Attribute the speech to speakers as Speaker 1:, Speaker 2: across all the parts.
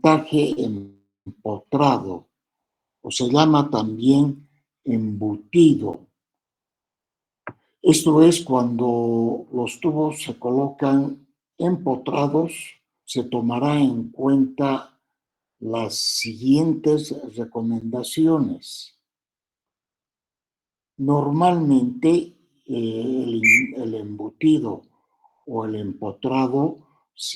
Speaker 1: montaje empotrado, o se llama también embutido. Esto es cuando los tubos se colocan empotrados, se tomará en cuenta las siguientes recomendaciones. Normalmente el embutido o el empotrado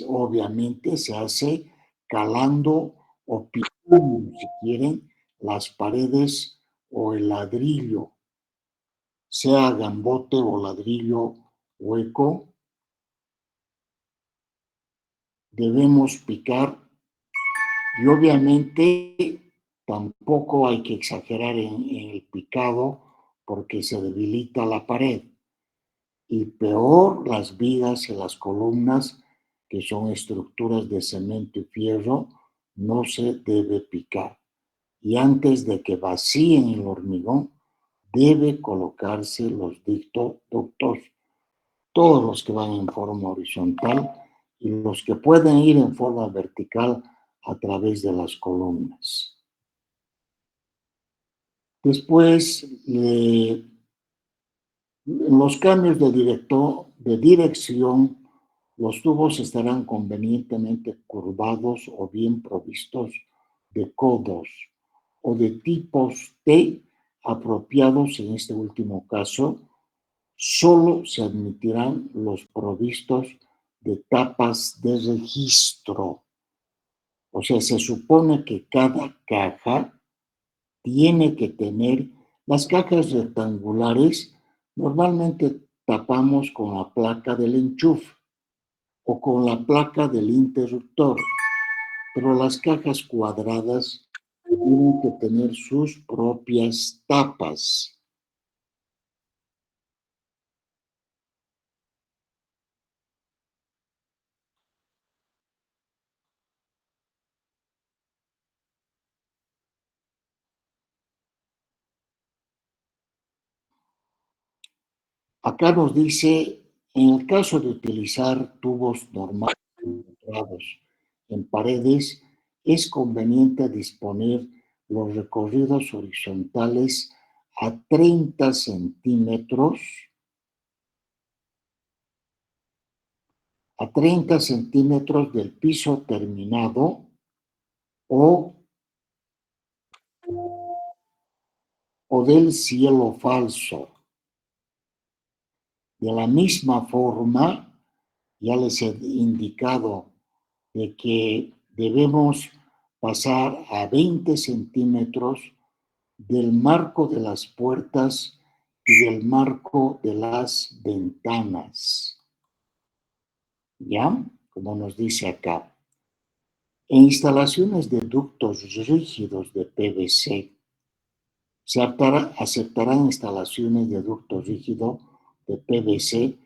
Speaker 1: obviamente se hace calando o picando, si quieren, las paredes o el ladrillo, sea gambote o ladrillo hueco. Debemos picar y obviamente tampoco hay que exagerar en el picado porque se debilita la pared. Y peor las vigas y las columnas, que son estructuras de cemento y fierro, no se debe picar. Y antes de que vacíen el hormigón, debe colocarse los ductos, todos los que van en forma horizontal y los que pueden ir en forma vertical a través de las columnas. Después, en los cambios de dirección, los tubos estarán convenientemente curvados o bien provistos de codos o de tipos T apropiados. En este último caso, solo se admitirán los provistos de tapas de registro. O sea, se supone que cada caja tiene que tener, las cajas rectangulares normalmente tapamos con la placa del enchufe o con la placa del interruptor, pero las cajas cuadradas tienen que tener sus propias tapas. Acá nos dice, en el caso de utilizar tubos normales encontrados en paredes, es conveniente disponer los recorridos horizontales a 30 centímetros, del piso terminado o, del cielo falso. De la misma forma, ya les he indicado de que debemos pasar a 20 centímetros del marco de las puertas y del marco de las ventanas. ¿Ya? Como nos dice acá. En instalaciones de ductos rígidos de PVC, se aceptarán instalaciones de ducto rígido de PVC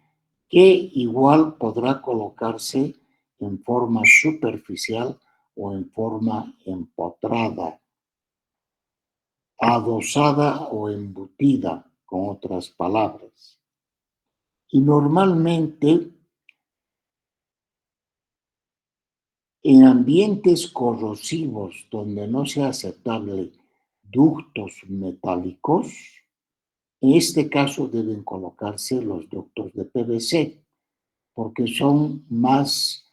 Speaker 1: que igual podrá colocarse en forma superficial o en forma empotrada, adosada o embutida, con otras palabras. Y normalmente en ambientes corrosivos donde no sea aceptable ductos metálicos, en este caso deben colocarse los ductos de PVC porque son más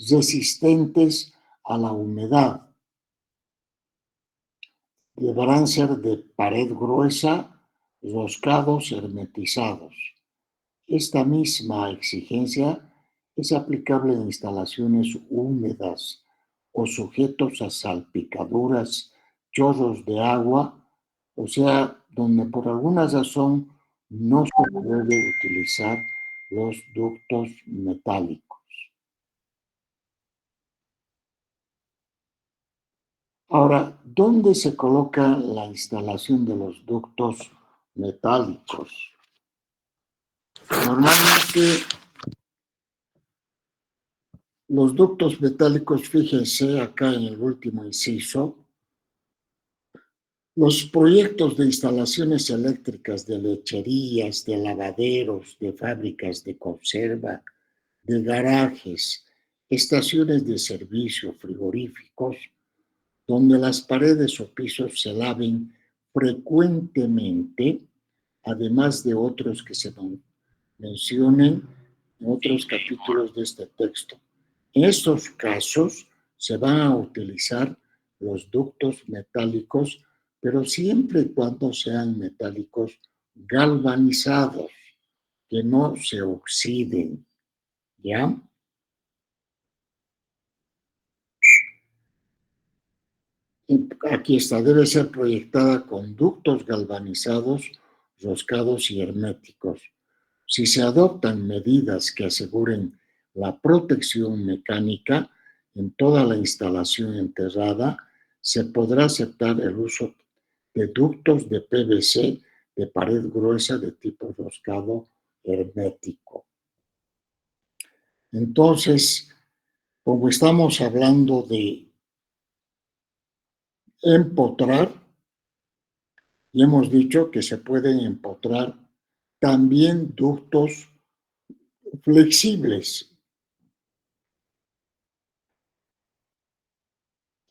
Speaker 1: resistentes a la humedad. Deberán ser de pared gruesa, roscados, hermetizados. Esta misma exigencia es aplicable en instalaciones húmedas o sujetos a salpicaduras, chorros de agua, o sea, donde por alguna razón no se puede utilizar los ductos metálicos. Ahora, ¿dónde se coloca la instalación de los ductos metálicos? Normalmente, los ductos metálicos, fíjense acá en el último inciso, los proyectos de instalaciones eléctricas de lecherías, de lavaderos, de fábricas de conserva, de garajes estaciones de servicio, frigoríficos, donde las paredes o pisos se laven frecuentemente, además de otros que se mencionen en otros capítulos de este texto. En estos casos se van a utilizar los ductos metálicos, pero siempre y cuando sean metálicos galvanizados, que no se oxiden, ¿ya? Aquí está, debe ser proyectada con ductos galvanizados, roscados y herméticos. Si se adoptan medidas que aseguren la protección mecánica en toda la instalación enterrada, se podrá aceptar el uso de ductos de PVC de pared gruesa de tipo roscado hermético. Entonces, como estamos hablando de empotrar, y hemos dicho que se pueden empotrar también ductos flexibles.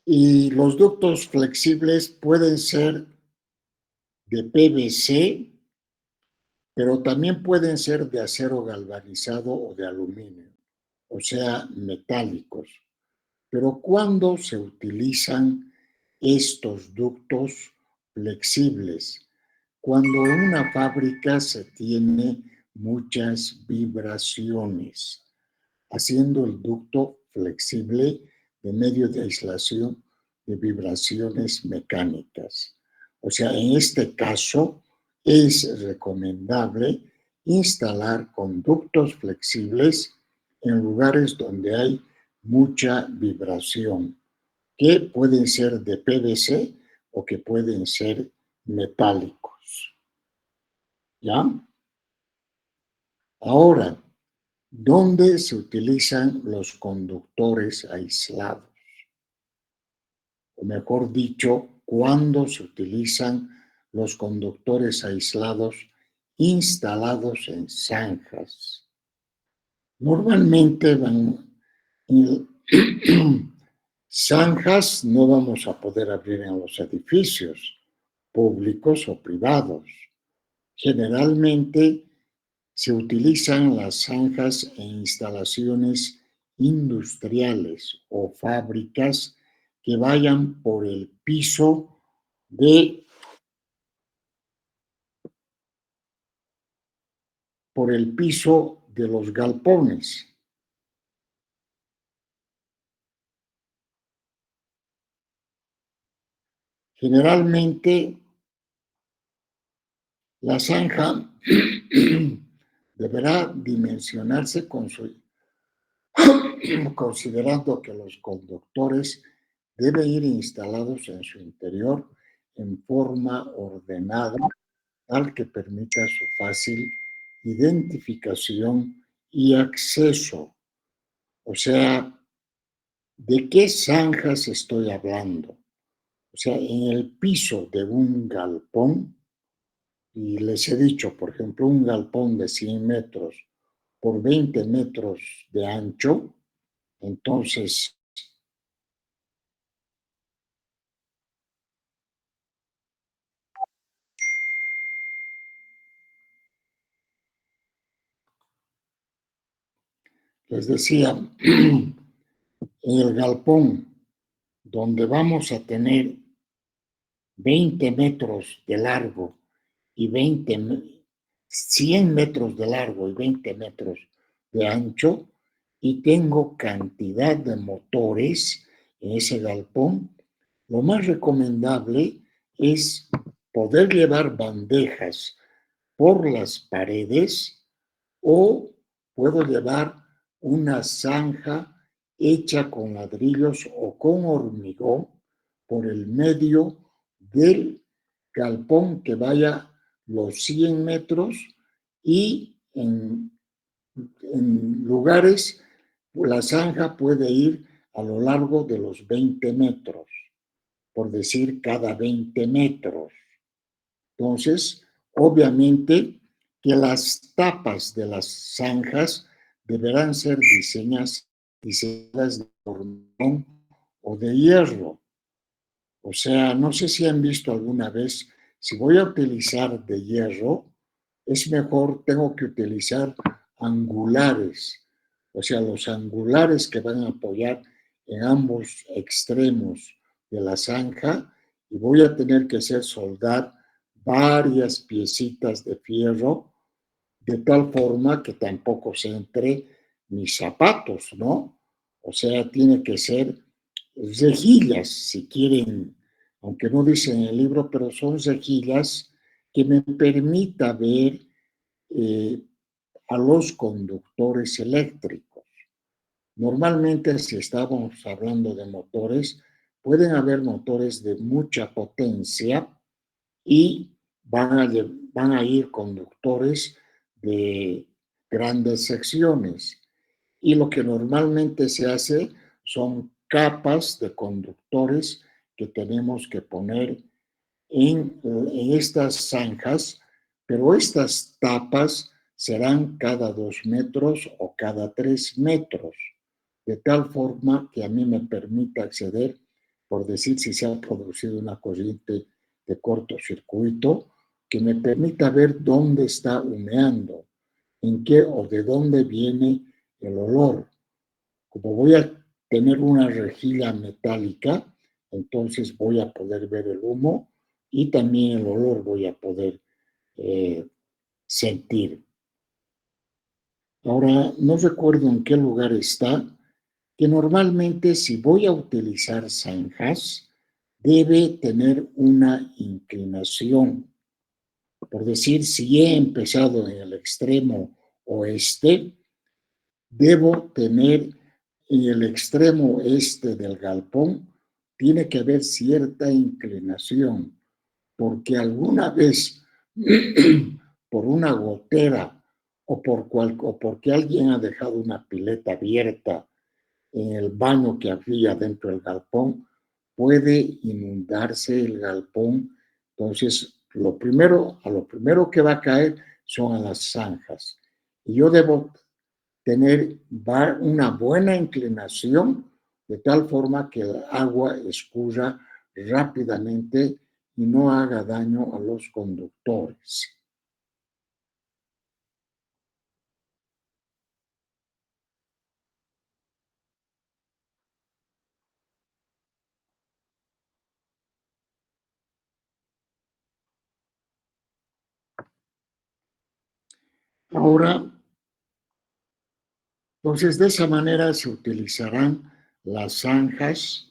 Speaker 1: Y los ductos flexibles pueden ser de PVC, pero también pueden ser de acero galvanizado o de aluminio, o sea, metálicos. Pero ¿cuándo se utilizan estos ductos flexibles? Cuando en una fábrica se tiene muchas vibraciones, haciendo el ducto flexible de medio de aislación de vibraciones mecánicas. O sea, en este caso es recomendable instalar conductos flexibles en lugares donde hay mucha vibración, que pueden ser de PVC o que pueden ser metálicos. ¿Ya? Ahora, ¿dónde se utilizan los conductores aislados? O mejor dicho, ¿cuándo se utilizan los conductores aislados instalados en zanjas? Normalmente en zanjas no vamos a poder abrir en los edificios públicos o privados. Generalmente se utilizan las zanjas en instalaciones industriales o fábricas que vayan por el piso de los galpones. Generalmente la zanja deberá dimensionarse considerando que los conductores deben ir instalados en su interior en forma ordenada, tal que permita su fácil identificación y acceso. O sea, ¿de qué zanjas estoy hablando? O sea, en el piso de un galpón, y les he dicho, por ejemplo, un galpón de 100 metros por 20 metros de ancho, entonces les decía, en el galpón donde vamos a tener 20 metros de largo y 100 metros de largo y 20 metros de ancho, y tengo cantidad de motores en ese galpón, lo más recomendable es poder llevar bandejas por las paredes o puedo llevar una zanja hecha con ladrillos o con hormigón por el medio del galpón que vaya los 100 metros y en lugares la zanja puede ir a lo largo de los 20 metros, por decir cada 20 metros. Entonces, obviamente que las tapas de las zanjas deberán ser diseñadas diseñadas de hormigón o de hierro. O sea, no sé si han visto alguna vez, si voy a utilizar de hierro, es mejor, tengo que utilizar angulares, o sea, los angulares que van a apoyar en ambos extremos de la zanja y voy a tener que hacer soldar varias piecitas de fierro de tal forma que tampoco se entre mis zapatos, ¿no? O sea, tiene que ser rejillas, si quieren, aunque no dice en el libro, pero son rejillas que me permita ver eh, a los conductores eléctricos. Normalmente, si estamos hablando de motores, pueden haber motores de mucha potencia y van a ir conductores de grandes secciones. Y lo que normalmente se hace son capas de conductores que tenemos que poner en estas zanjas, pero estas tapas serán cada 2 metros o cada 3 metros, de tal forma que a mí me permita acceder, por decir si se ha producido una corriente de cortocircuito, que me permita ver dónde está humeando, en qué o de dónde viene el olor. Como voy a tener una rejilla metálica, entonces voy a poder ver el humo y también el olor voy a poder eh, sentir. Ahora, no recuerdo en qué lugar está, que normalmente si voy a utilizar zanjas, debe tener una inclinación. Por decir, si he empezado en el extremo oeste, debo tener en el extremo este del galpón, tiene que haber cierta inclinación, porque alguna vez, por una gotera o porque alguien ha dejado una pileta abierta en el baño que había dentro del galpón, puede inundarse el galpón. Entonces, a lo primero que va a caer son a las zanjas. Y yo debo tener una buena inclinación de tal forma que el agua escurra rápidamente y no haga daño a los conductores. Ahora, entonces de esa manera se utilizarán las zanjas,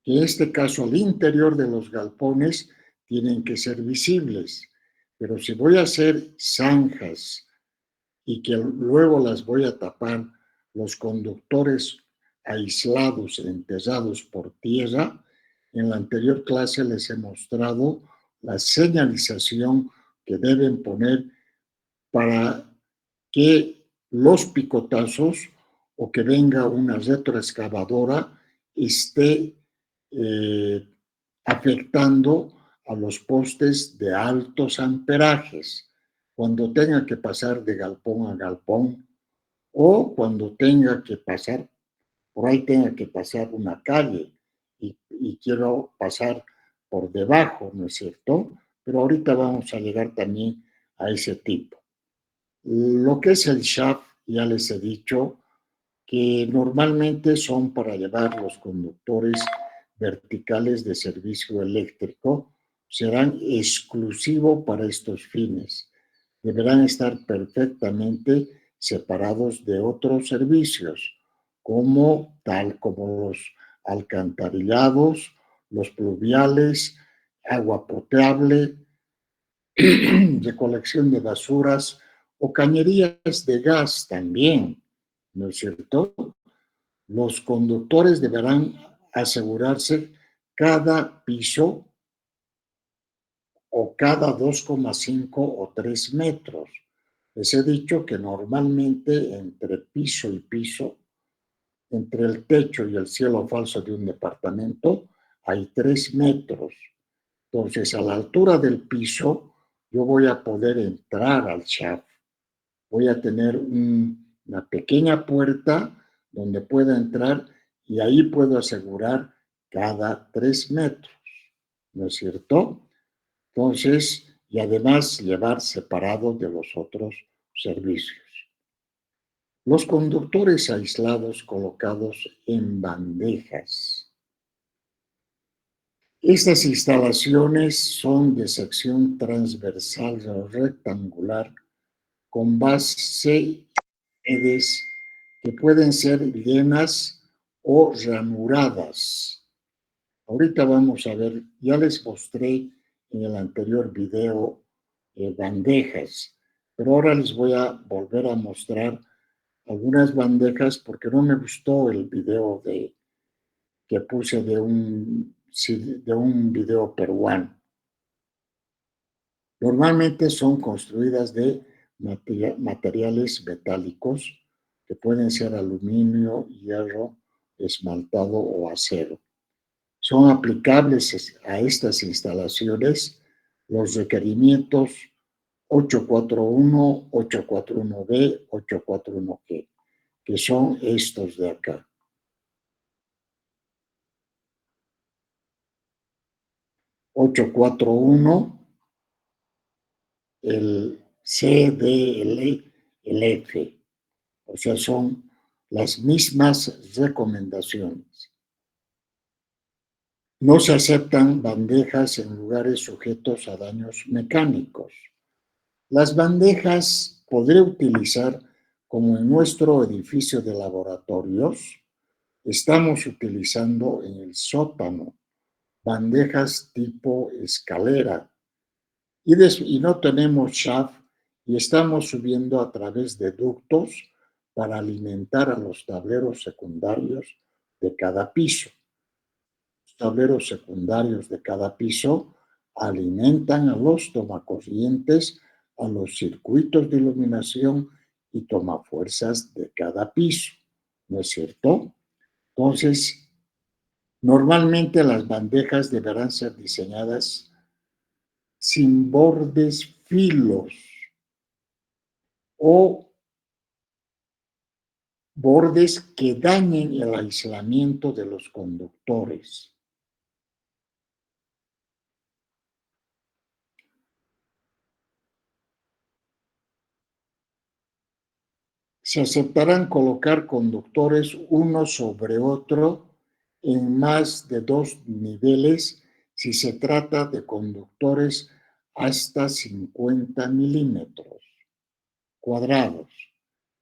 Speaker 1: que en este caso al interior de los galpones tienen que ser visibles. Pero si voy a hacer zanjas y que luego las voy a tapar los conductores aislados, enterrados por tierra. En la anterior clase les he mostrado la señalización que deben poner para que los picotazos o que venga una retroexcavadora esté eh, afectando a los postes de altos amperajes cuando tenga que pasar de galpón a galpón o cuando tenga que pasar, por ahí tenga que pasar una calle y quiero pasar por debajo, ¿no es cierto? Pero ahorita vamos a llegar también a ese tipo. Lo que es el shaft, ya les he dicho, que normalmente son para llevar los conductores verticales de servicio eléctrico, serán exclusivos para estos fines. Deberán estar perfectamente separados de otros servicios, como los alcantarillados, los pluviales, agua potable, recolección de basuras o cañerías de gas también, ¿no es cierto? Los conductores deberán asegurarse cada piso o cada 2,5 o 3 metros. Les he dicho que normalmente entre piso y piso, entre el techo y el cielo falso de un departamento, hay 3 metros. Entonces, a la altura del piso, yo voy a poder entrar al shaft. Voy a tener un una pequeña puerta donde pueda entrar y ahí puedo asegurar cada 3 metros, ¿no es cierto? Entonces, y además llevar separado de los otros servicios. Los conductores aislados colocados en bandejas. Estas instalaciones son de sección transversal o rectangular con base paredes que pueden ser llenas o ranuradas. Ahorita vamos a ver, ya les mostré en el anterior video bandejas, pero ahora les voy a volver a mostrar algunas bandejas porque no me gustó el video que puse de un video peruano. Normalmente son construidas de materiales metálicos que pueden ser aluminio, hierro, esmaltado o acero. Son aplicables a estas instalaciones los requerimientos 841, 841B, 841G, que son estos de acá. 841, el C, D, el F. O sea, son las mismas recomendaciones. No se aceptan bandejas en lugares sujetos a daños mecánicos. Las bandejas podré utilizar como en nuestro edificio de laboratorios. Estamos utilizando en el sótano bandejas tipo escalera y no tenemos shaft y estamos subiendo a través de ductos para alimentar a los tableros secundarios de cada piso. Los tableros secundarios de cada piso alimentan a los tomacorrientes, a los circuitos de iluminación y tomafuerzas de cada piso, ¿no es cierto? Entonces, normalmente las bandejas deberán ser diseñadas sin bordes filos o bordes que dañen el aislamiento de los conductores. Se aceptarán colocar conductores uno sobre otro en más de 2 niveles si se trata de conductores hasta 50 milímetros cuadrados.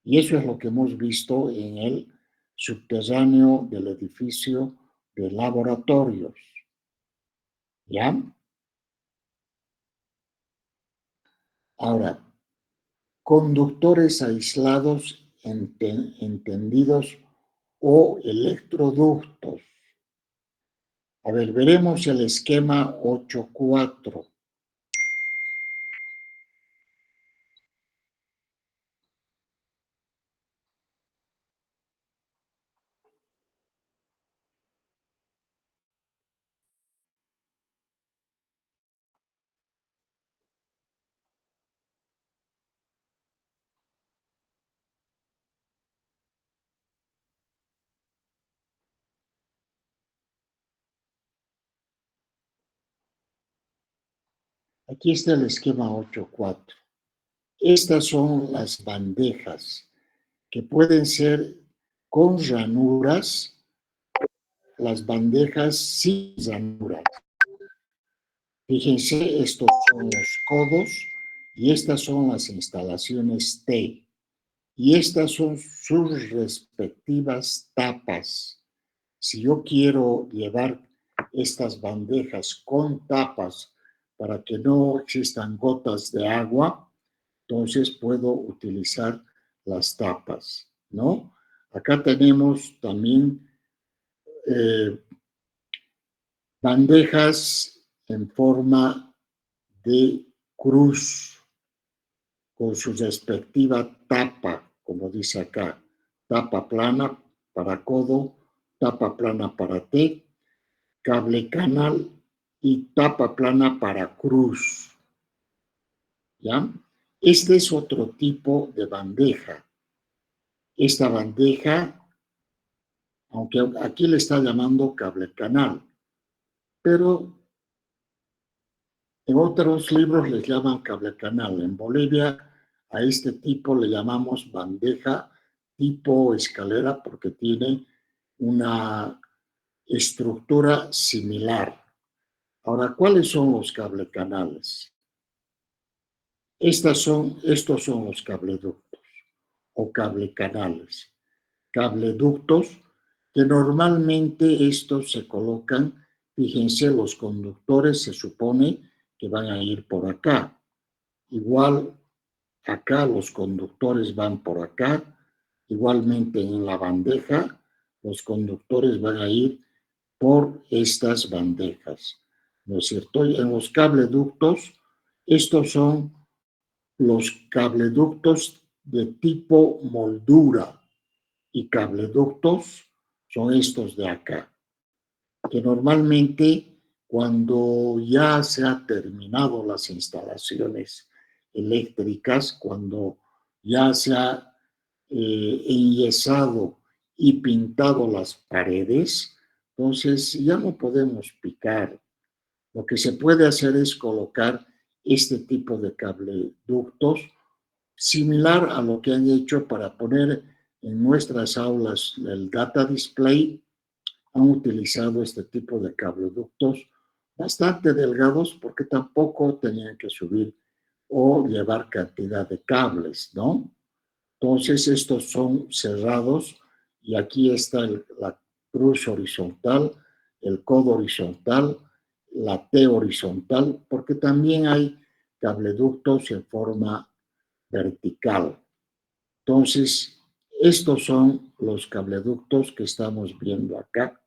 Speaker 1: Y eso es lo que hemos visto en el subterráneo del edificio de laboratorios. ¿Ya? Ahora, conductores aislados entendidos o electroductos. A ver, veremos el esquema 8.4. Aquí está el esquema 8.4. Estas son las bandejas que pueden ser con ranuras, las bandejas sin ranuras. Fíjense, estos son los codos y estas son las instalaciones T. Y estas son sus respectivas tapas. Si yo quiero llevar estas bandejas con tapas para que no existan gotas de agua, entonces puedo utilizar las tapas, ¿no? Acá tenemos también bandejas en forma de cruz con su respectiva tapa, como dice acá, tapa plana para codo, tapa plana para T, cable canal y tapa plana para cruz. ¿Ya? Este es otro tipo de bandeja. esta bandeja, aunque aquí le está llamando cable canal, pero en otros libros les llaman cable canal. En Bolivia a este tipo le llamamos bandeja tipo escalera porque tiene una estructura similar. Ahora, ¿cuáles son los cable canales? Estos son los cableductos o cable canales. Cableductos que normalmente estos se colocan, fíjense, los conductores se supone que van a ir por acá. Igual acá los conductores van por acá, igualmente en la bandeja los conductores van a ir por estas bandejas, ¿no es cierto? Y en los cableductos, estos son los cableductos de tipo moldura y cableductos son estos de acá, que normalmente cuando ya se han terminado las instalaciones eléctricas, cuando ya se ha enyesado y pintado las paredes, entonces ya no podemos picar. Lo que se puede hacer es colocar este tipo de cableductos similar a lo que han hecho para poner en nuestras aulas el data display. Han utilizado este tipo de cableductos bastante delgados porque tampoco tenían que subir o llevar cantidad de cables, ¿no? Entonces estos son cerrados y aquí está la cruz horizontal, el codo horizontal, la T horizontal, porque también hay cableductos en forma vertical. Entonces, estos son los cableductos que estamos viendo acá.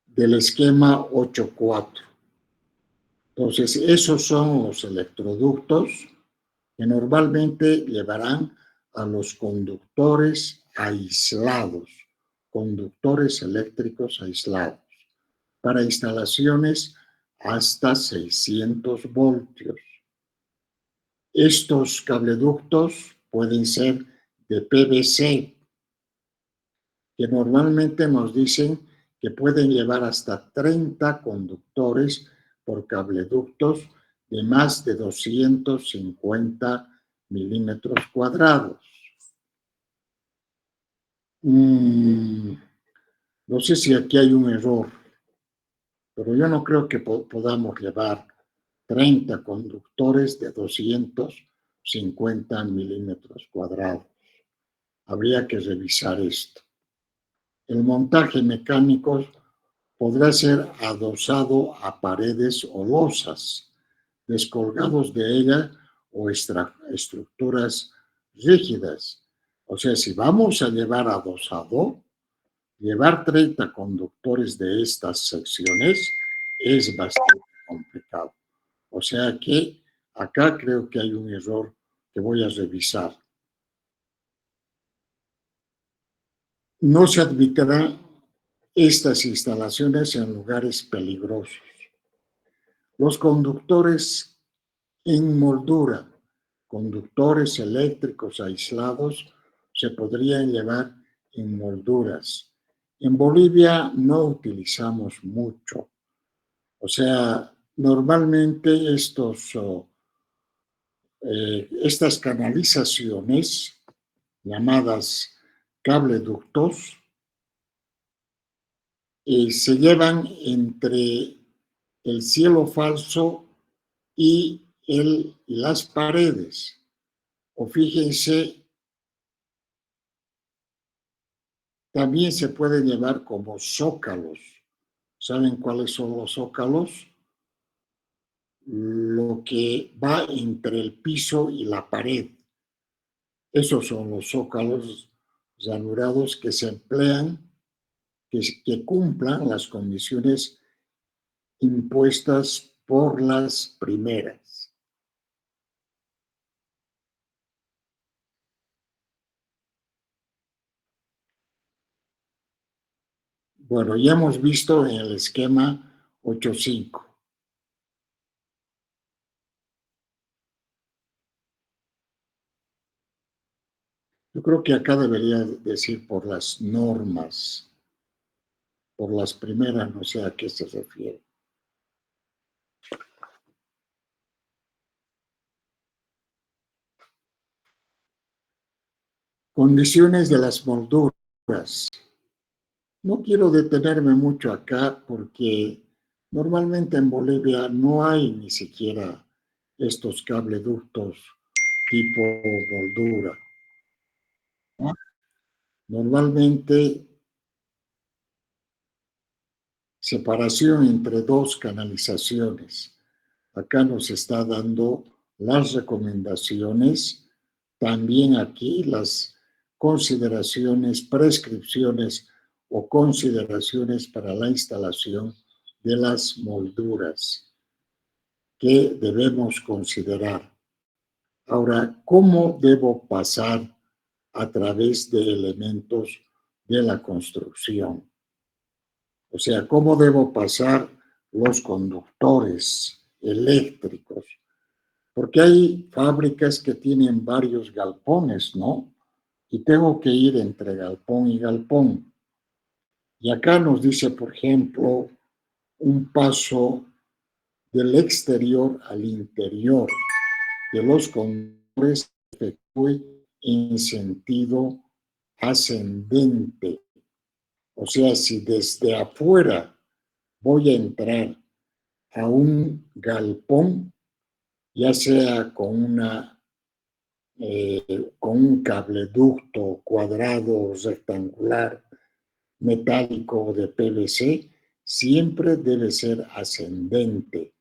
Speaker 1: Del esquema 8.4. Entonces, esos son los electroductos que normalmente llevarán a los conductores aislados, conductores eléctricos aislados, para instalaciones hasta 600 voltios. Estos cableductos pueden ser de PVC, que normalmente nos dicen que pueden llevar hasta 30 conductores por cableductos de más de 250 milímetros cuadrados. No sé si aquí hay un error, pero yo no creo que podamos llevar 30 conductores de 250 milímetros cuadrados. Habría que revisar esto. El montaje mecánico podrá ser adosado a paredes o losas, descolgados de ella o estructuras rígidas. O sea, si vamos a llevar adosado, llevar 30 conductores de estas secciones es bastante complicado. O sea que acá creo que hay un error que voy a revisar. No se admitirán estas instalaciones en lugares peligrosos. Los conductores en moldura, conductores eléctricos aislados, se podrían llevar en molduras. En Bolivia no utilizamos mucho. O sea, normalmente estas canalizaciones llamadas cableductos se llevan entre el cielo falso y las paredes. O fíjense, también se pueden llevar como zócalos. ¿Saben cuáles son los zócalos? Lo que va entre el piso y la pared. Esos son los zócalos ranurados que se emplean, que cumplan las condiciones impuestas por las primeras. Bueno, ya hemos visto en el esquema 8.5. Yo creo que acá debería decir por las normas, por las primeras, no sé a qué se refiere. Condiciones de las molduras. No quiero detenerme mucho acá porque normalmente en Bolivia no hay ni siquiera estos cableductos tipo moldura, ¿no? Normalmente separación entre dos canalizaciones. Acá nos está dando las recomendaciones, también aquí las consideraciones, prescripciones o consideraciones para la instalación de las molduras que debemos considerar. Ahora, ¿cómo debo pasar a través de elementos de la construcción? O sea, ¿cómo debo pasar los conductores eléctricos? Porque hay fábricas que tienen varios galpones, ¿no? Y tengo que ir entre galpón y galpón. Y acá nos dice, por ejemplo, un paso del exterior al interior de los conductores en sentido ascendente. O sea, si desde afuera voy a entrar a un galpón, ya sea con un cableducto cuadrado, rectangular, metálico o de PVC, siempre debe ser ascendente,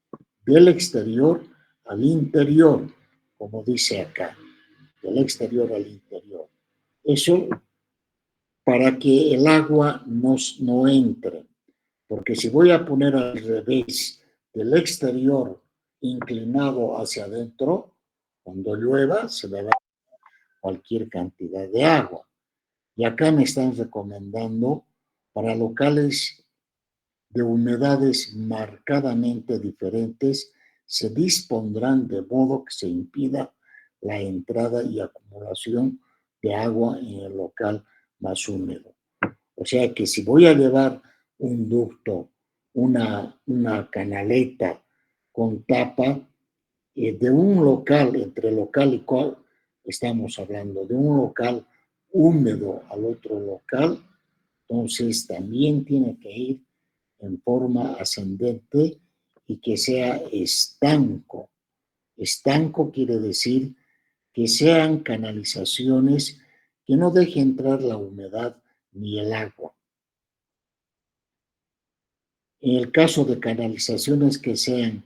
Speaker 1: del exterior al interior, como dice acá, del exterior al interior. Eso para que el agua no entre, porque si voy a poner al revés, del exterior inclinado hacia adentro, cuando llueva se me va cualquier cantidad de agua. Y acá me están recomendando para locales de humedades marcadamente diferentes, se dispondrán de modo que se impida la entrada y acumulación de agua en el local más húmedo. O sea que si voy a llevar un ducto, una canaleta con tapa, de un local, entre local y cual, estamos hablando de un local húmedo al otro local, entonces también tiene que ir en forma ascendente y que sea estanco. Estanco quiere decir que sean canalizaciones que no deje entrar la humedad ni el agua. En el caso de canalizaciones que sean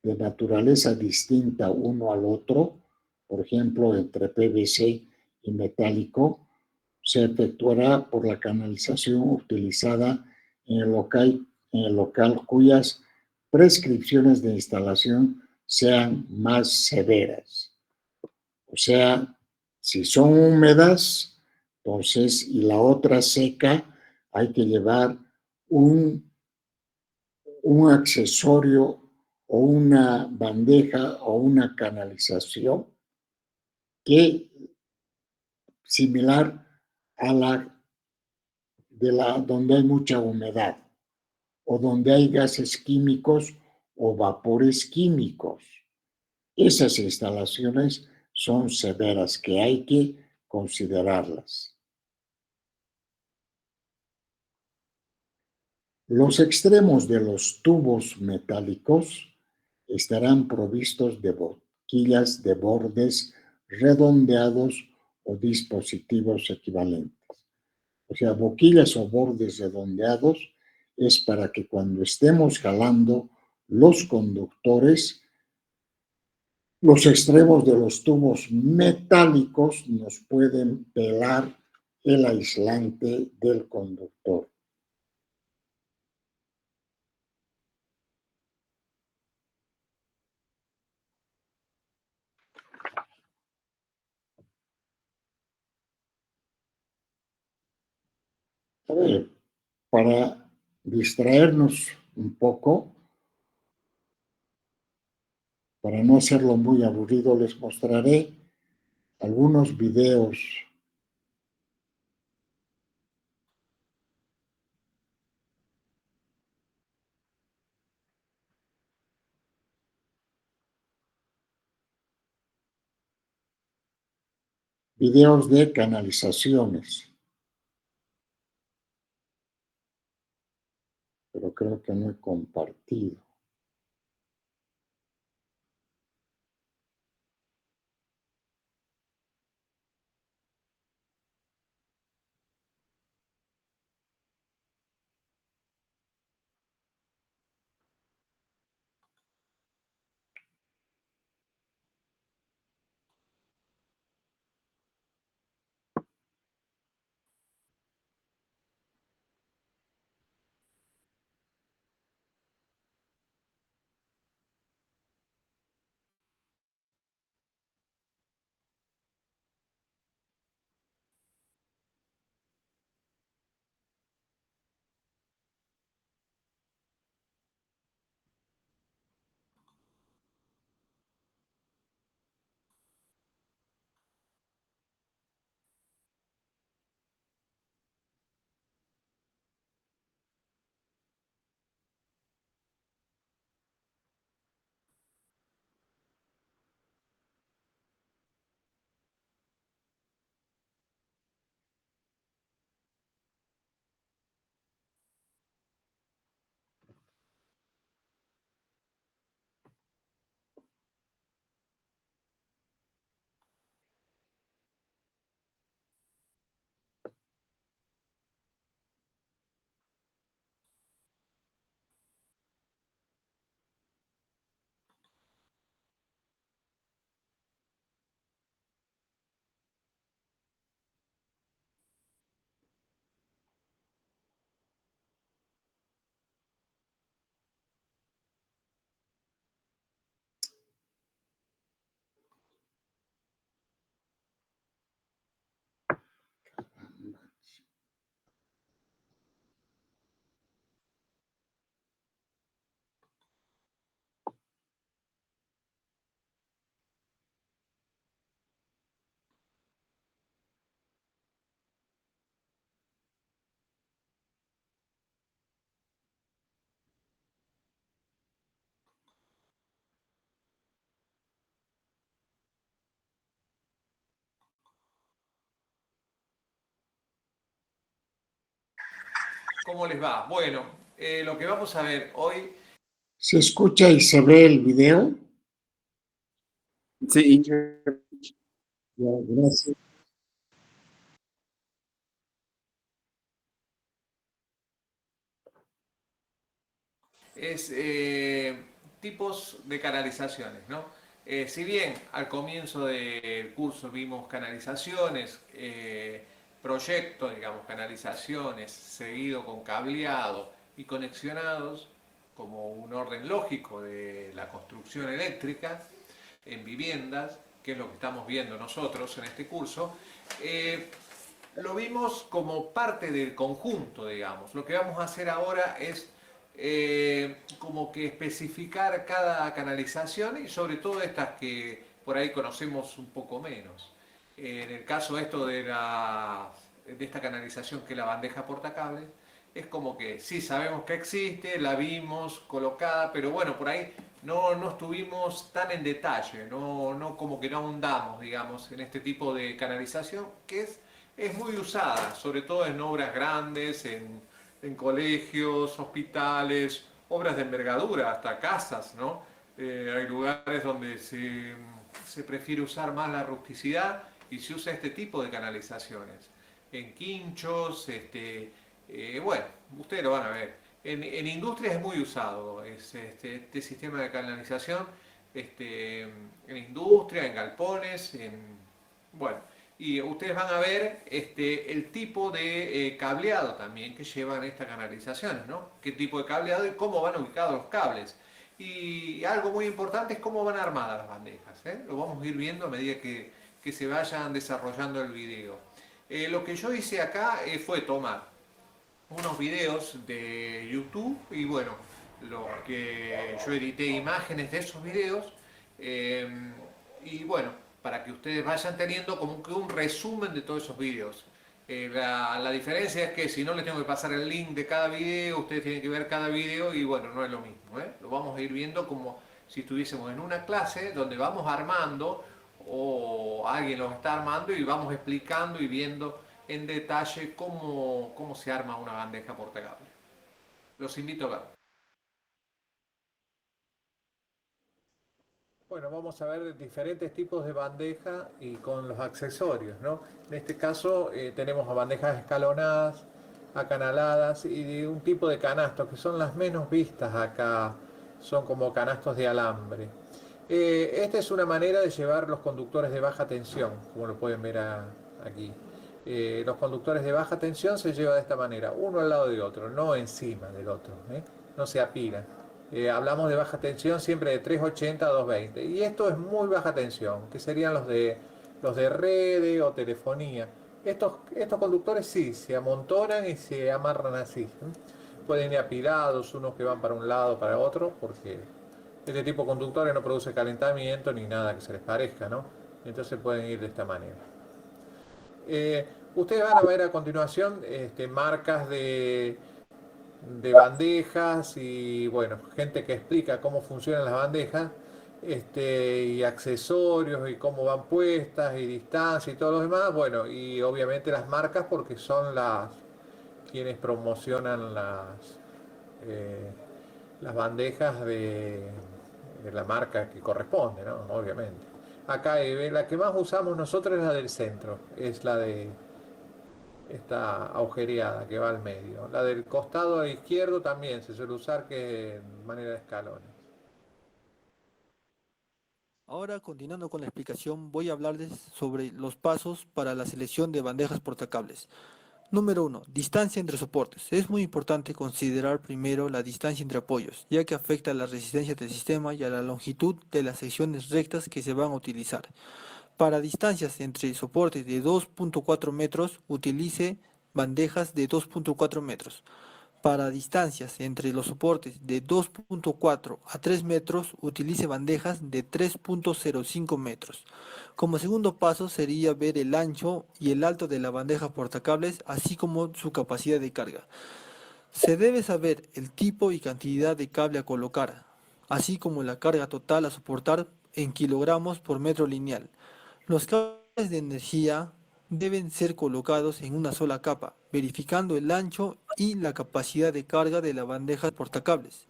Speaker 1: de naturaleza distinta uno al otro, por ejemplo, entre PVC y metálico, se efectuará por la canalización utilizada en el local cuyas prescripciones de instalación sean más severas. O sea, si son húmedas, entonces, y la otra seca, hay que llevar un accesorio o una bandeja o una canalización que similar a la de la donde hay mucha humedad o donde hay gases químicos o vapores químicos. Esas instalaciones son severas que hay que considerarlas. Los extremos de los tubos metálicos estarán provistos de boquillas de bordes redondeados o dispositivos equivalentes. O sea, boquillas o bordes redondeados es para que cuando estemos jalando los conductores, los extremos de los tubos metálicos nos pueden pelar el aislante del conductor. A ver, para distraernos un poco, para no hacerlo muy aburrido, les mostraré algunos videos videos de canalizaciones. Pero creo que no he compartido.
Speaker 2: ¿Cómo les va? Bueno, lo que vamos a ver hoy
Speaker 1: ¿Se escucha y se ve el video?
Speaker 3: Sí,
Speaker 1: Ya, gracias.
Speaker 2: es tipos de canalizaciones, ¿no? Si bien al comienzo del curso vimos canalizaciones, proyectos, digamos, canalizaciones, seguido con cableado y conexionados, como un orden lógico de la construcción eléctrica en viviendas, que es lo que estamos viendo nosotros en este curso, lo vimos como parte del conjunto, digamos. Lo que vamos a hacer ahora es como que especificar cada canalización y sobre todo estas que por ahí conocemos un poco menos. En el caso esto de esta canalización que es la bandeja portacables, es como que sí sabemos que existe, la vimos colocada, pero bueno, por ahí no estuvimos tan en detalle, como que no ahondamos, digamos, en este tipo de canalización que es muy usada, sobre todo en obras grandes, en colegios, hospitales, obras de envergadura, hasta casas, ¿no? Hay lugares donde se prefiere usar más la rusticidad y se usa este tipo de canalizaciones. En quinchos, bueno, ustedes lo van a ver. En industria es muy usado este sistema de canalización, en industria, en galpones, bueno, y ustedes van a ver el tipo de cableado también que llevan estas canalizaciones, ¿no? Qué tipo de cableado y cómo van ubicados los cables. Y algo muy importante es cómo van armadas las bandejas, ¿eh? Lo vamos a ir viendo a medida que se vayan desarrollando el video. Lo que yo hice acá fue tomar unos videos de YouTube y bueno, lo que yo edité imágenes de esos videos eh, y bueno, para que ustedes vayan teniendo como que un resumen de todos esos videos. La diferencia es que si no les tengo que pasar el link de cada video, ustedes tienen que ver cada video y bueno, no es lo mismo, ¿eh? Lo vamos a ir viendo como si estuviésemos en una clase donde vamos armando o o alguien los está armando y vamos explicando y viendo en detalle cómo se arma una bandeja portacable. Los invito a ver. Bueno, vamos a ver diferentes tipos de bandeja y con los accesorios, ¿no? En este caso tenemos bandejas escalonadas, acanaladas y de un tipo de canastos que son las menos vistas acá, son como canastos de alambre. Esta es una manera de llevar los conductores de baja tensión, como lo pueden ver aquí. Los conductores de baja tensión se llevan de esta manera, uno al lado de otro, no encima del otro, no se apilan. Hablamos de baja tensión siempre de 380 a 220 y esto es muy baja tensión, que serían los de redes o telefonía. Estos conductores sí, se amontonan y se amarran así. Pueden ir apilados, unos que van para un lado, para otro, porque este tipo de conductores no produce calentamiento ni nada que se les parezca, ¿no? Entonces pueden ir de esta manera. Ustedes van a ver a continuación marcas de bandejas y bueno, gente que explica cómo funcionan las bandejas y accesorios y cómo van puestas y distancia y todo lo demás. Bueno, y obviamente las marcas porque son quienes promocionan las bandejas de la marca que corresponde, ¿no? Obviamente. Acá la que más usamos nosotros es la del centro, es la de esta agujereada que va al medio. La del costado izquierdo también se suele usar, que en manera de escalones.
Speaker 3: Ahora, continuando con la explicación, voy a hablarles sobre los pasos para la selección de bandejas portacables. Número 1. Distancia entre soportes. Es muy importante considerar primero la distancia entre apoyos, ya que afecta a la resistencia del sistema y a la longitud de las secciones rectas que se van a utilizar. Para distancias entre soportes de 2.4 metros, utilice bandejas de 2.4 metros. Para distancias entre los soportes de 2.4 a 3 metros, utilice bandejas de 3.05 metros. Como segundo paso sería ver el ancho y el alto de la bandeja portacables, así como su capacidad de carga. Se debe saber el tipo y cantidad de cable a colocar, así como la carga total a soportar en kilogramos por metro lineal. Los cables de energía deben ser colocados en una sola capa, verificando el ancho y la capacidad de carga de la bandeja portacables.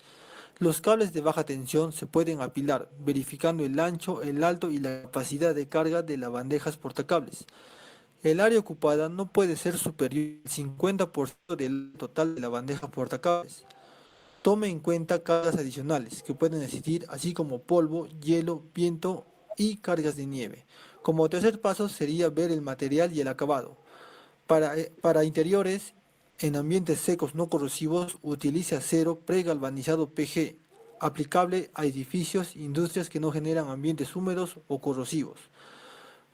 Speaker 3: Los cables de baja tensión se pueden apilar, verificando el ancho, el alto y la capacidad de carga de las bandejas portacables. El área ocupada no puede ser superior al 50% del total de la bandeja portacables. Tome en cuenta cargas adicionales que pueden existir, así como polvo, hielo, viento y cargas de nieve. Como tercer paso sería ver el material y el acabado. Para interiores, en ambientes secos no corrosivos, utilice acero pregalvanizado PG, aplicable a edificios e industrias que no generan ambientes húmedos o corrosivos.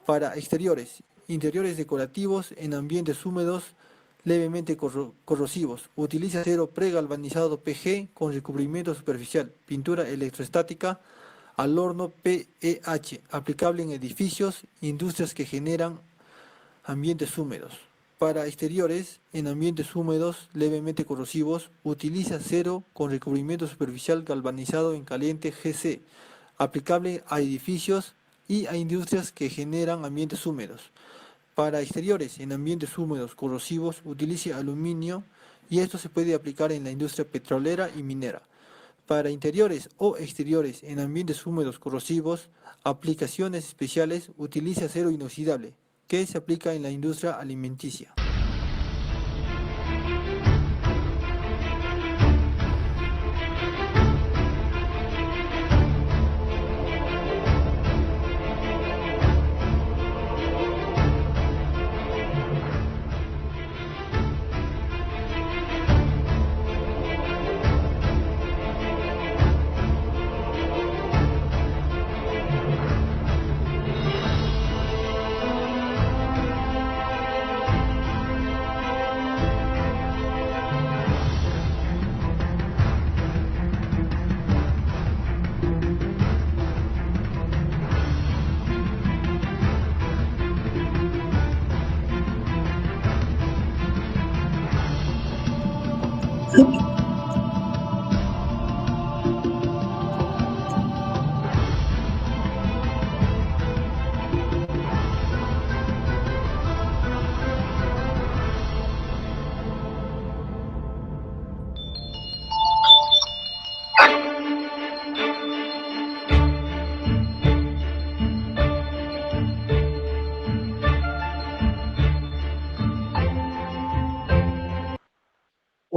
Speaker 3: Para exteriores, interiores decorativos en ambientes húmedos levemente corrosivos, utilice acero pregalvanizado PG con recubrimiento superficial, pintura electrostática al horno PEH, aplicable en edificios e industrias que generan ambientes húmedos. Para exteriores, en ambientes húmedos levemente corrosivos, utiliza acero con recubrimiento superficial galvanizado en caliente GC, aplicable a edificios y a industrias que generan ambientes húmedos. Para exteriores, en ambientes húmedos corrosivos, utilice aluminio y esto se puede aplicar en la industria petrolera y minera. Para interiores o exteriores en ambientes húmedos corrosivos, aplicaciones especiales, utilice acero inoxidable, que se aplica en la industria alimenticia.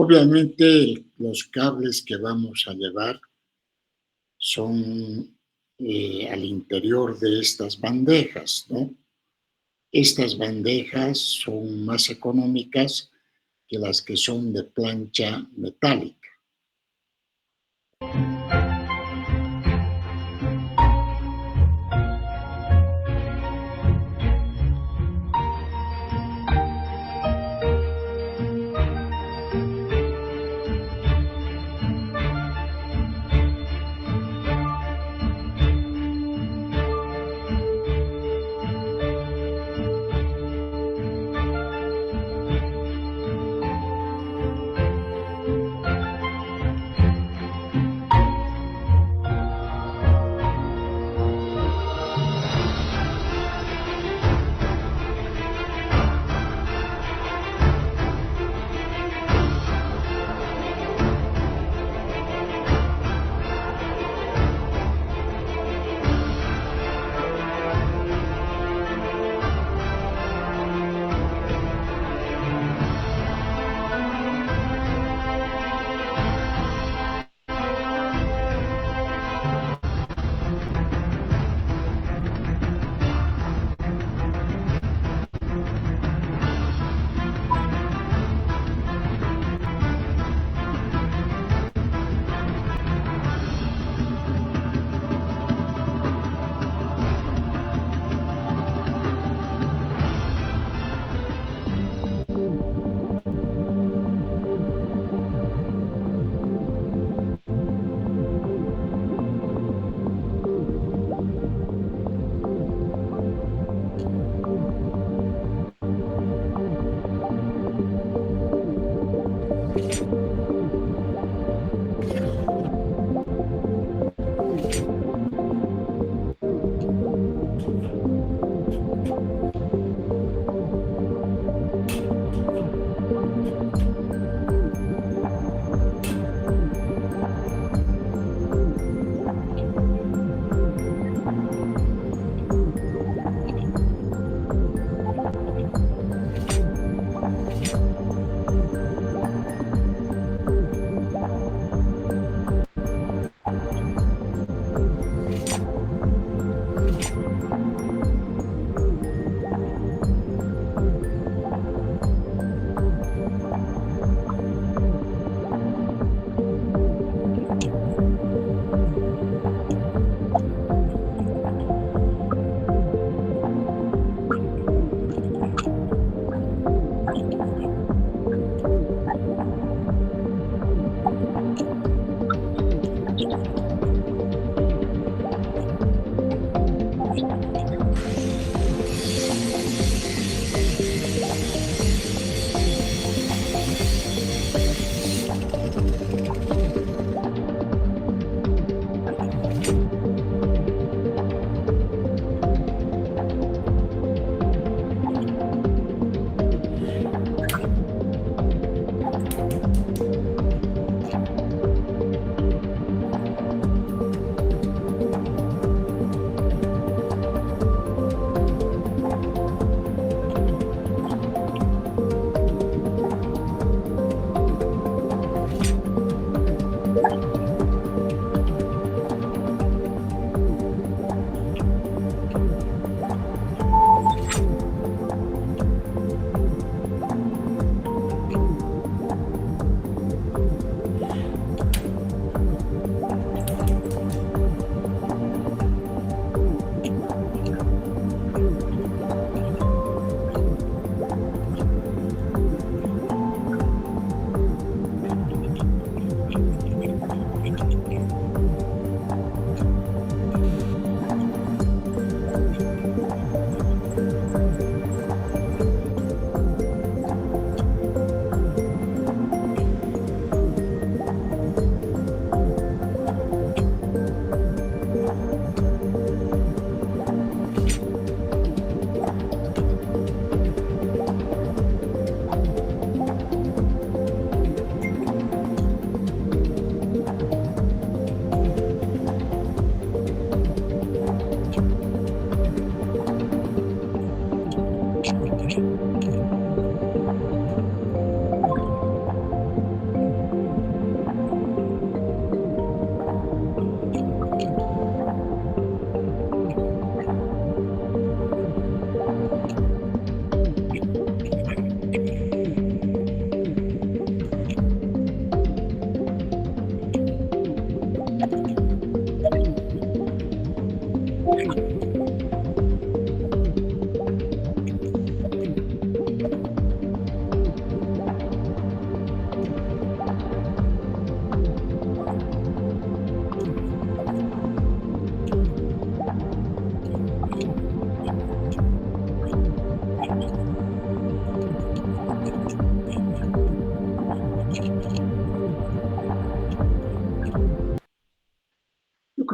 Speaker 1: Obviamente los cables que vamos a llevar son al interior de estas bandejas, ¿no? Estas bandejas son más económicas que las que son de plancha metálica.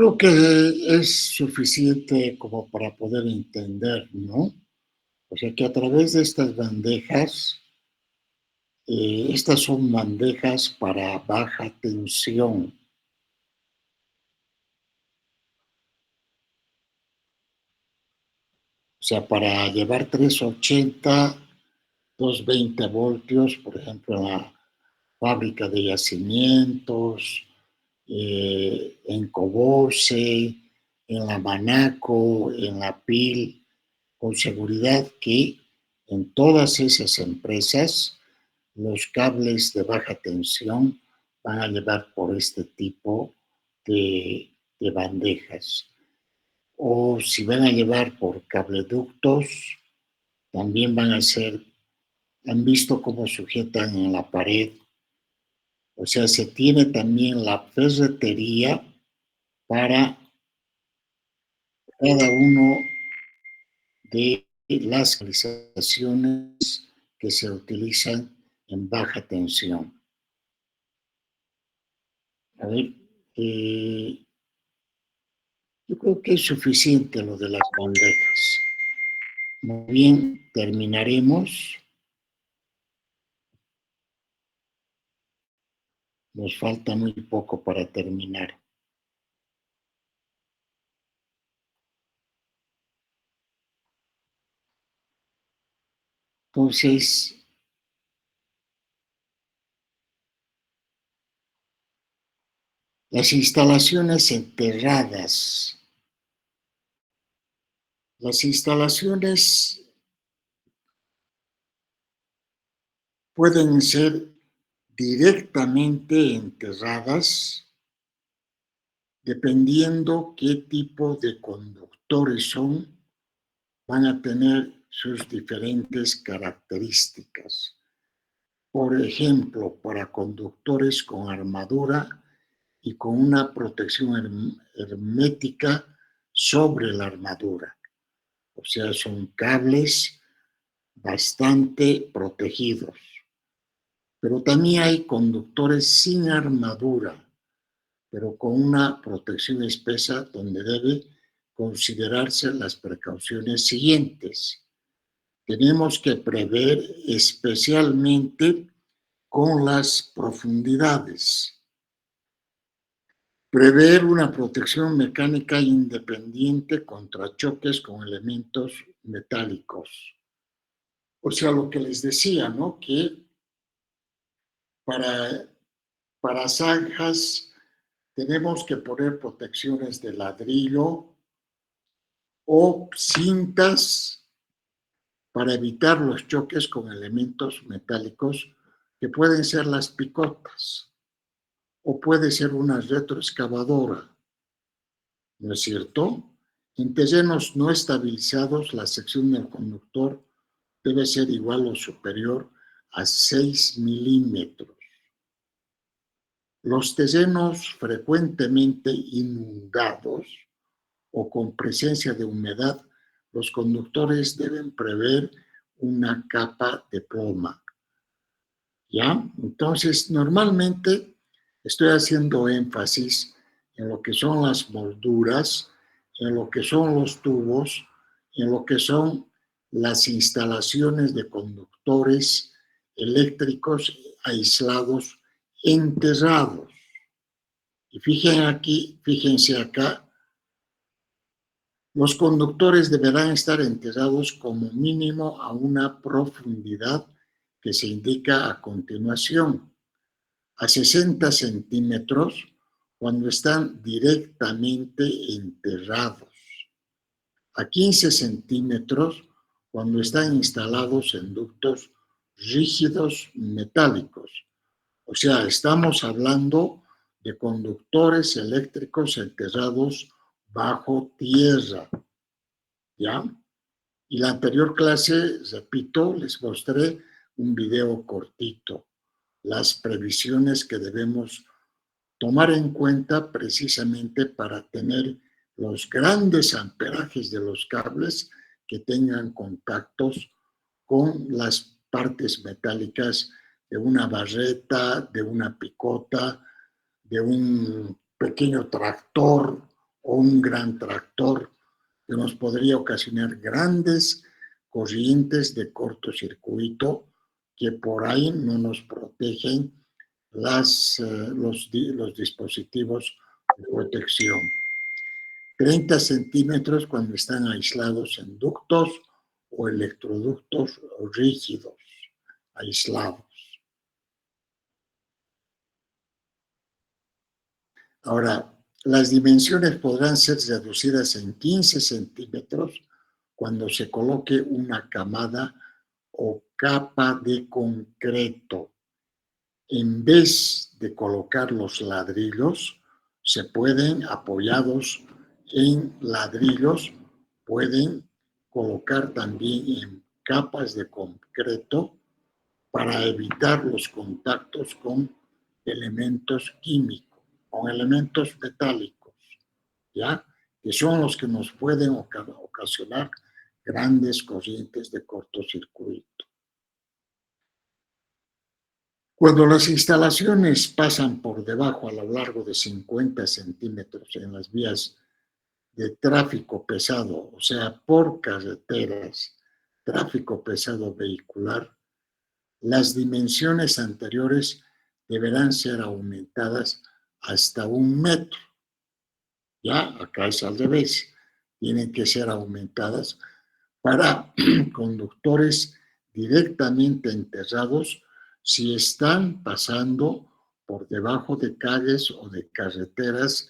Speaker 1: creo que es suficiente como para poder entender, ¿no? O sea que a través de estas bandejas, estas son bandejas para baja tensión. O sea, para llevar 380, 220 voltios, por ejemplo, en la fábrica de yacimientos, en Cobose, en la Manaco, en la PIL, con seguridad que en todas esas empresas los cables de baja tensión van a llevar por este tipo de bandejas. O si van a llevar por cableductos, también van a ser, han visto cómo sujetan en la pared. O sea, se tiene también la ferretería para cada uno de las canalizaciones que se utilizan en baja tensión. A ver, yo creo que es suficiente lo de las bandejas. Muy bien, terminaremos. Nos falta muy poco para terminar. Entonces, las instalaciones enterradas. Las instalaciones pueden ser directamente enterradas dependiendo qué tipo de conductores son, van a tener sus diferentes características. Por ejemplo, para conductores con armadura y con una protección hermética sobre la armadura. O sea, son cables bastante protegidos. Pero también hay conductores sin armadura, pero con una protección espesa donde debe considerarse las precauciones siguientes. Tenemos que prever especialmente con las profundidades. Prever una protección mecánica independiente contra choques con elementos metálicos. O sea, lo que les decía, ¿no? Que para zanjas tenemos que poner protecciones de ladrillo o cintas para evitar los choques con elementos metálicos que pueden ser las picotas o puede ser una retroexcavadora, ¿no es cierto? En terrenos no estabilizados, la sección del conductor debe ser igual o superior a 6 milímetros. Los terrenos frecuentemente inundados o con presencia de humedad, los conductores deben prever una capa de ploma. ¿Ya? Entonces, normalmente estoy haciendo énfasis en lo que son las molduras, en lo que son los tubos, en lo que son las instalaciones de conductores eléctricos aislados, enterrados. Y fíjense acá, los conductores deberán estar enterrados como mínimo a una profundidad que se indica a continuación, a 60 centímetros cuando están directamente enterrados, a 15 centímetros cuando están instalados en ductos rígidos metálicos. O sea, estamos hablando de conductores eléctricos enterrados bajo tierra, ¿ya? Y la anterior clase, repito, les mostré un video cortito, las previsiones que debemos tomar en cuenta precisamente para tener los grandes amperajes de los cables que tengan contactos con las partes metálicas de una barreta, de una picota, de un pequeño tractor o un gran tractor que nos podría ocasionar grandes corrientes de cortocircuito que por ahí no nos protegen los dispositivos de protección. 30 centímetros cuando están aislados en ductos o electroductos rígidos, aislados. Ahora, las dimensiones podrán ser reducidas en 15 centímetros cuando se coloque una camada o capa de concreto. En vez de colocar los ladrillos, se pueden, apoyados en ladrillos, pueden colocar también en capas de concreto para evitar los contactos con elementos químicos, con elementos metálicos, ¿ya? Que son los que nos pueden ocasionar grandes corrientes de cortocircuito. Cuando las instalaciones pasan por debajo a lo largo de 50 centímetros en las vías de tráfico pesado, o sea, por carreteras, tráfico pesado vehicular, las dimensiones anteriores deberán ser aumentadas hasta 1 metro. Ya, acá es al revés. Tienen que ser aumentadas para conductores directamente enterrados si están pasando por debajo de calles o de carreteras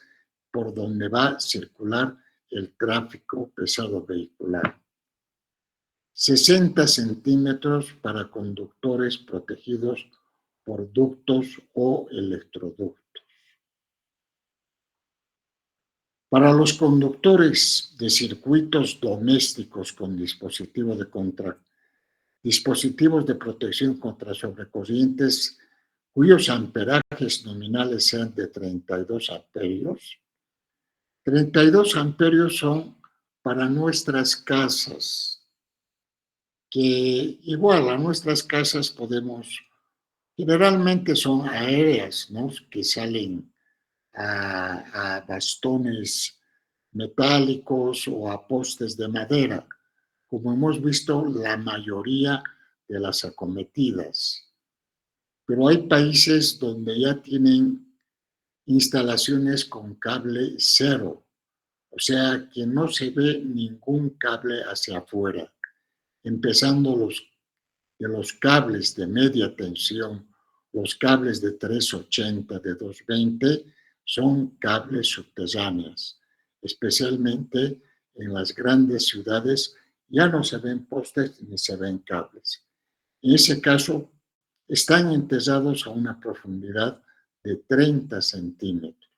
Speaker 1: por donde va a circular el tráfico pesado vehicular. 60 centímetros para conductores protegidos por ductos o electroductos. Para los conductores de circuitos domésticos con dispositivos de protección contra sobrecorrientes cuyos amperajes nominales sean de 32 amperios. 32 amperios son para nuestras casas, que igual a nuestras casas podemos, generalmente son aéreas, ¿no? Que salen a bastones metálicos o a postes de madera, como hemos visto la mayoría de las acometidas. Pero hay países donde ya tienen instalaciones con cable cero, o sea que no se ve ningún cable hacia afuera, empezando de los cables de media tensión, los cables de 380, de 220, son cables subterráneos, especialmente en las grandes ciudades ya no se ven postes ni se ven cables. En ese caso, están enterrados a una profundidad de 30 centímetros.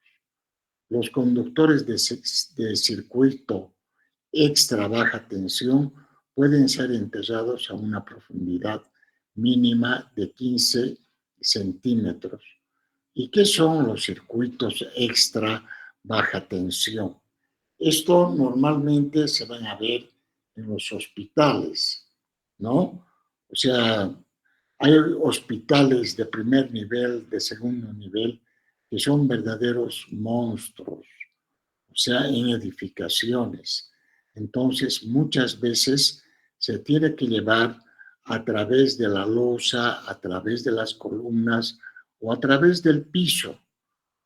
Speaker 1: Los conductores de circuito extra baja tensión pueden ser enterrados a una profundidad mínima de 15 centímetros. ¿Y qué son los circuitos extra baja tensión? Esto normalmente se van a ver en los hospitales, ¿no? O sea, hay hospitales de primer nivel, de segundo nivel, que son verdaderos monstruos, o sea, en edificaciones. Entonces, muchas veces se tiene que llevar a través de la losa, a través de las columnas o a través del piso.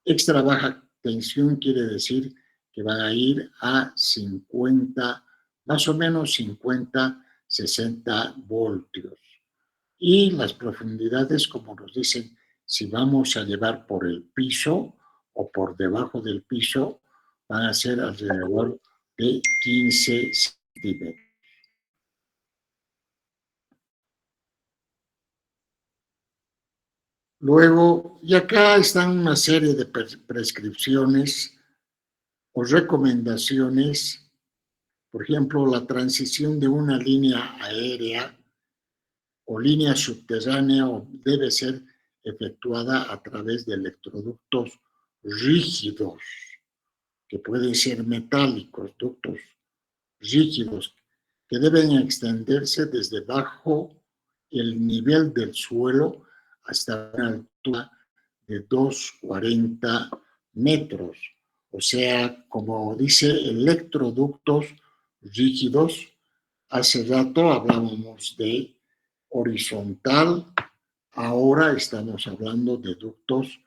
Speaker 1: Extra baja tensión quiere decir que van a ir a 50, más o menos 50, 60 voltios. Y las profundidades, como nos dicen, si vamos a llevar por el piso o por debajo del piso, van a ser alrededor de 15 centímetros. Luego, y acá están una serie de prescripciones o recomendaciones, por ejemplo, la transición de una línea aérea o línea subterránea debe ser efectuada a través de electroductos rígidos, que pueden ser metálicos, ductos rígidos, que deben extenderse desde bajo el nivel del suelo hasta una altura de 240 metros, O sea, como dice, electroductos rígidos. Hace rato hablábamos de horizontal, ahora estamos hablando de ductos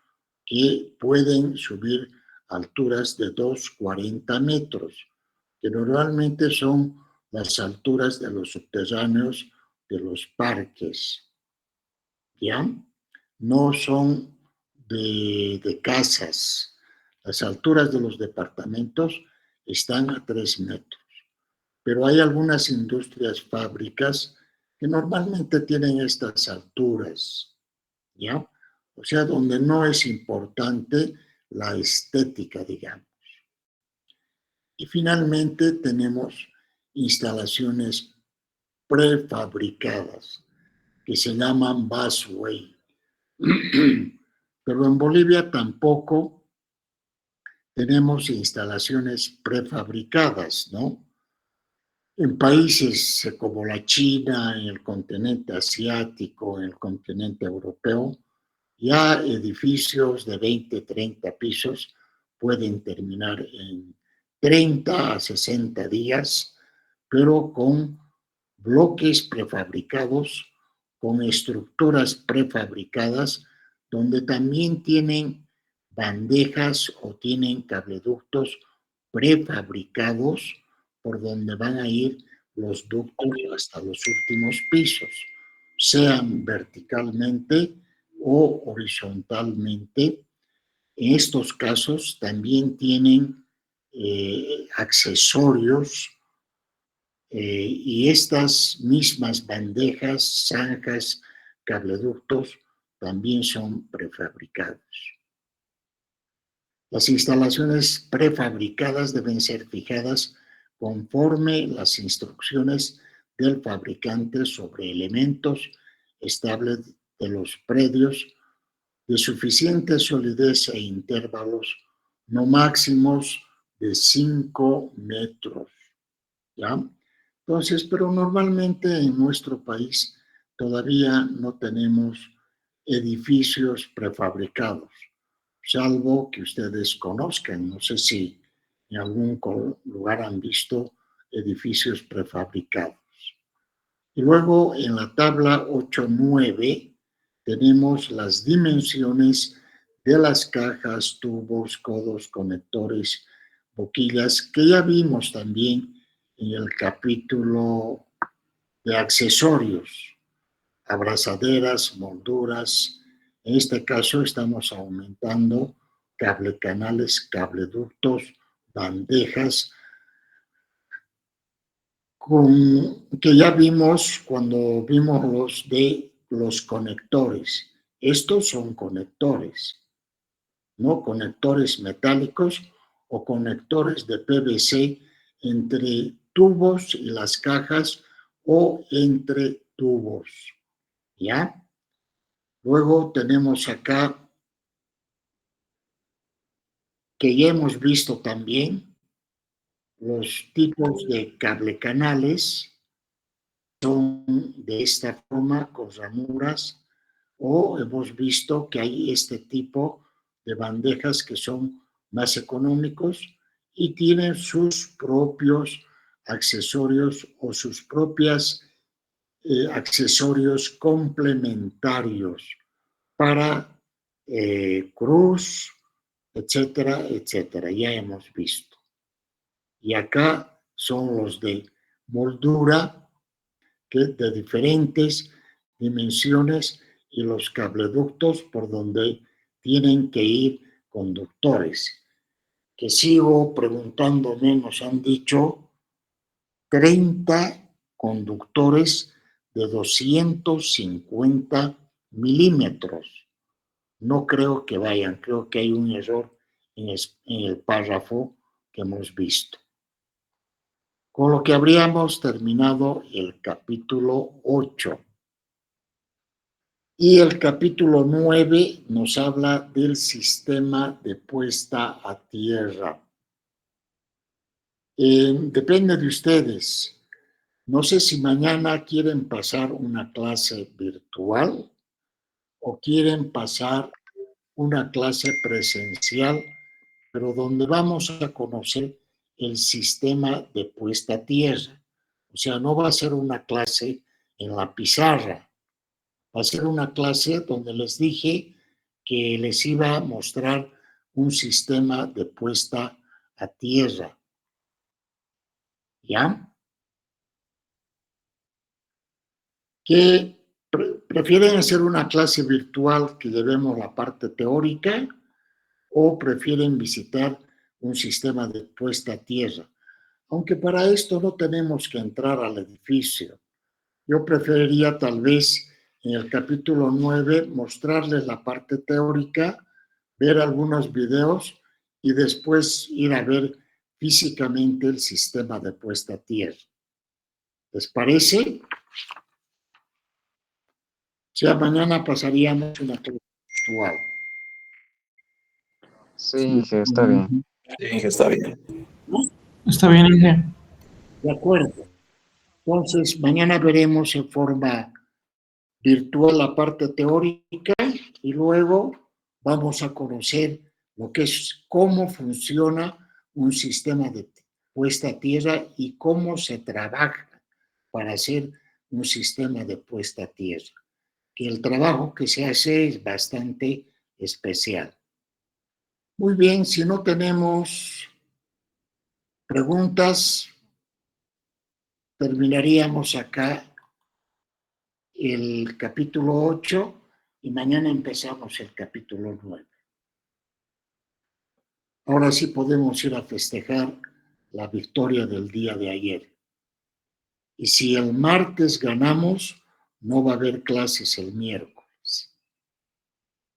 Speaker 1: que pueden subir alturas de 240 metros, que normalmente son las alturas de los subterráneos de los parques, ¿ya? No son de casas. Las alturas de los departamentos están a 3 metros, pero hay algunas industrias, fábricas, que normalmente tienen estas alturas, ¿ya? O sea, donde no es importante la estética, digamos. Y finalmente tenemos instalaciones prefabricadas que se llaman busway. Pero en Bolivia tampoco tenemos instalaciones prefabricadas, ¿no? En países como la China, en el continente asiático, en el continente europeo, ya edificios de 20, 30 pisos pueden terminar en 30 a 60 días, pero con bloques prefabricados, con estructuras prefabricadas, donde también tienen bandejas o tienen cableductos prefabricados por donde van a ir los ductos hasta los últimos pisos, sean verticalmente o horizontalmente. En estos casos también tienen accesorios y estas mismas bandejas, zanjas, cableductos también son prefabricados. Las instalaciones prefabricadas deben ser fijadas conforme las instrucciones del fabricante sobre elementos estables de los predios de suficiente solidez e intervalos no máximos de 5 metros, ¿ya? Entonces, pero normalmente en nuestro país todavía no tenemos edificios prefabricados, salvo que ustedes conozcan. No sé si en algún lugar han visto edificios prefabricados. Y luego en la tabla 8.9 tenemos las dimensiones de las cajas, tubos, codos, conectores, boquillas, que ya vimos también en el capítulo de accesorios, abrazaderas, molduras. En este caso estamos aumentando cable canales, cableductos, bandejas, que ya vimos cuando vimos los de los conectores. Estos son conectores, ¿no? Conectores metálicos o conectores de PVC entre tubos y las cajas o entre tubos, ¿ya? Luego tenemos acá que ya hemos visto también los tipos de cable canales, son de esta forma con ranuras, o hemos visto que hay este tipo de bandejas que son más económicos y tienen sus propios accesorios o sus propias accesorios complementarios para cruz, etcétera, etcétera. Ya hemos visto. Y acá son los de moldura, que de diferentes dimensiones, y los cableductos por donde tienen que ir conductores. Que sigo preguntándome, nos han dicho 30 conductores de 250 milímetros. No creo que vayan, creo que hay un error en el párrafo que hemos visto. Con lo que habríamos terminado el capítulo 8. Y el capítulo 9 nos habla del sistema de puesta a tierra. Depende de ustedes. No sé si mañana quieren pasar una clase virtual o quieren pasar una clase presencial pero donde vamos a conocer el sistema de puesta a tierra. O sea, no va a ser una clase en la pizarra, va a ser una clase donde les dije que les iba a mostrar un sistema de puesta a tierra. ¿Ya? ¿Que prefieren hacer una clase virtual que llevemos la parte teórica o prefieren visitar un sistema de puesta a tierra? Aunque para esto no tenemos que entrar al edificio. Yo preferiría tal vez en el capítulo 9 mostrarles la parte teórica, ver algunos videos y después ir a ver físicamente el sistema de puesta a tierra. ¿Les parece? O sea, mañana pasaríamos una clase virtual.
Speaker 4: Sí, Inge, está bien.
Speaker 5: Sí, Inge, está bien.
Speaker 6: Está bien, Inge.
Speaker 1: De acuerdo. Entonces, mañana veremos en forma virtual la parte teórica y luego vamos a conocer lo que es cómo funciona un sistema de puesta a tierra y cómo se trabaja para hacer un sistema de puesta a tierra. Que el trabajo que se hace es bastante especial. Muy bien, si no tenemos preguntas, terminaríamos acá el capítulo 8 y mañana empezamos el capítulo 9. Ahora sí podemos ir a festejar la victoria del día de ayer. Y si el martes ganamos, no va a haber clases el miércoles.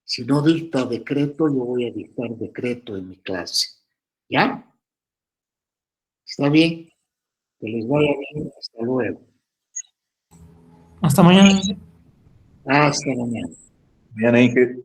Speaker 1: Si no dicta decreto, yo voy a dictar decreto en mi clase. ¿Ya? ¿Está bien? Que les vaya bien. Hasta luego.
Speaker 6: Hasta mañana, Inge.
Speaker 1: Hasta mañana.
Speaker 5: Mañana, Inge.